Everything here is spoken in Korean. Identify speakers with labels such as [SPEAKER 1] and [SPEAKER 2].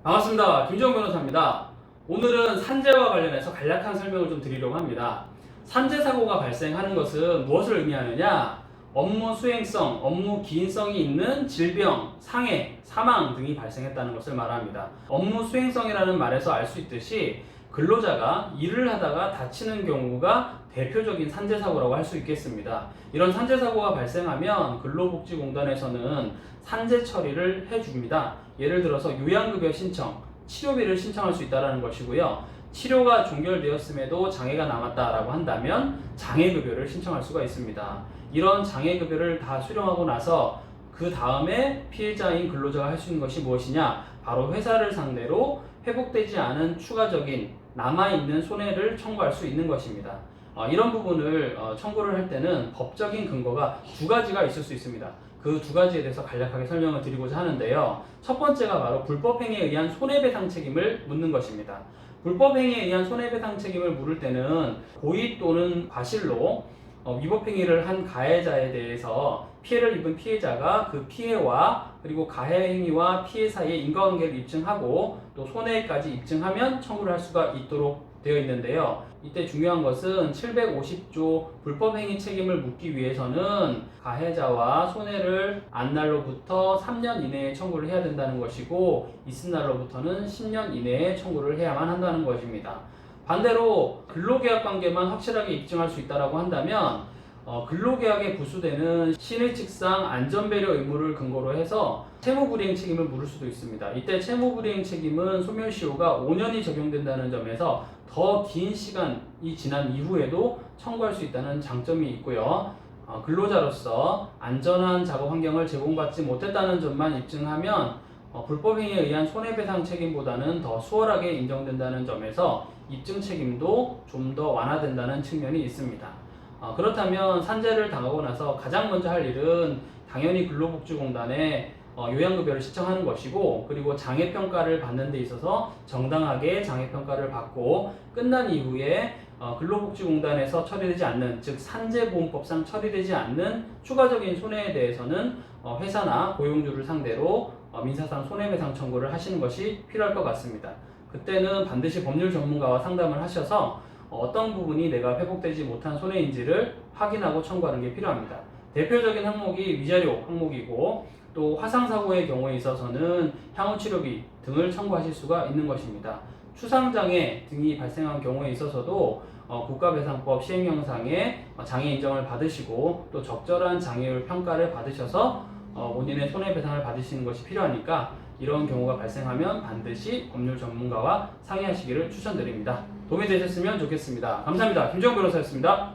[SPEAKER 1] 반갑습니다. 김지영 변호사입니다. 오늘은 산재와 관련해서 간략한 설명을 좀 드리려고 합니다. 산재 사고가 발생하는 것은 무엇을 의미하느냐? 업무 수행성, 업무 기인성이 있는 질병, 상해, 사망 등이 발생했다는 것을 말합니다. 업무 수행성이라는 말에서 알 수 있듯이 근로자가 일을 하다가 다치는 경우가 대표적인 산재 사고라고 할 수 있겠습니다. 이런 산재 사고가 발생하면 근로복지공단에서는 산재 처리를 해줍니다. 예를 들어서 요양급여 신청, 치료비를 신청할 수 있다는 것이고요. 치료가 종결되었음에도 장애가 남았다라고 한다면 장애급여를 신청할 수가 있습니다. 이런 장애급여를 다 수령하고 나서 그 다음에 피해자인 근로자가 할 수 있는 것이 무엇이냐? 바로 회사를 상대로 회복되지 않은 추가적인 남아있는 손해를 청구할 수 있는 것입니다. 이런 부분을 청구를 할 때는 법적인 근거가 두 가지가 있을 수 있습니다. 그 두 가지에 대해서 간략하게 설명을 드리고자 하는데요. 첫 번째가 바로 불법행위에 의한 손해배상 책임을 묻는 것입니다. 불법행위에 의한 손해배상 책임을 물을 때는 고의 또는 과실로 위법행위를 한 가해자에 대해서 피해를 입은 피해자가 그 피해와 그리고 가해 행위와 피해 사이의 인과관계를 입증하고 또 손해까지 입증하면 청구를 할 수가 있도록 되어 있는데요. 이때 중요한 것은 750조 불법행위 책임을 묻기 위해서는 가해자와 손해를 안 날로부터 3년 이내에 청구를 해야 된다는 것이고 있은 날로부터는 10년 이내에 청구를 해야만 한다는 것입니다. 반대로 근로계약 관계만 확실하게 입증할 수 있다고 한다면 근로계약에 부수되는 신의칙상 안전배려 의무를 근거로 해서 채무불이행 책임을 물을 수도 있습니다. 이때 채무불이행 책임은 소멸시효가 5년이 적용된다는 점에서 더 긴 시간이 지난 이후에도 청구할 수 있다는 장점이 있고요. 근로자로서 안전한 작업 환경을 제공받지 못했다는 점만 입증하면 불법행위에 의한 손해배상 책임보다는 더 수월하게 인정된다는 점에서 입증 책임도 좀 더 완화된다는 측면이 있습니다. 그렇다면 산재를 당하고 나서 가장 먼저 할 일은 당연히 근로복지공단에 요양급여를 신청하는 것이고 그리고 장애평가를 받는 데 있어서 정당하게 장애평가를 받고 끝난 이후에 근로복지공단에서 처리되지 않는 즉 산재보험법상 처리되지 않는 추가적인 손해에 대해서는 회사나 고용주를 상대로 민사상 손해배상 청구를 하시는 것이 필요할 것 같습니다. 그때는 반드시 법률 전문가와 상담을 하셔서 어떤 부분이 내가 회복되지 못한 손해인지를 확인하고 청구하는 게 필요합니다. 대표적인 항목이 위자료 항목이고 또 화상사고의 경우에 있어서는 향후치료비 등을 청구하실 수가 있는 것입니다. 추상장애 등이 발생한 경우에 있어서도 국가배상법 시행령상의 장애 인정을 받으시고 또 적절한 장애율 평가를 받으셔서 본인의 손해배상을 받으시는 것이 필요하니까 이런 경우가 발생하면 반드시 법률 전문가와 상의하시기를 추천드립니다. 도움이 되셨으면 좋겠습니다. 감사합니다. 김지영 변호사였습니다.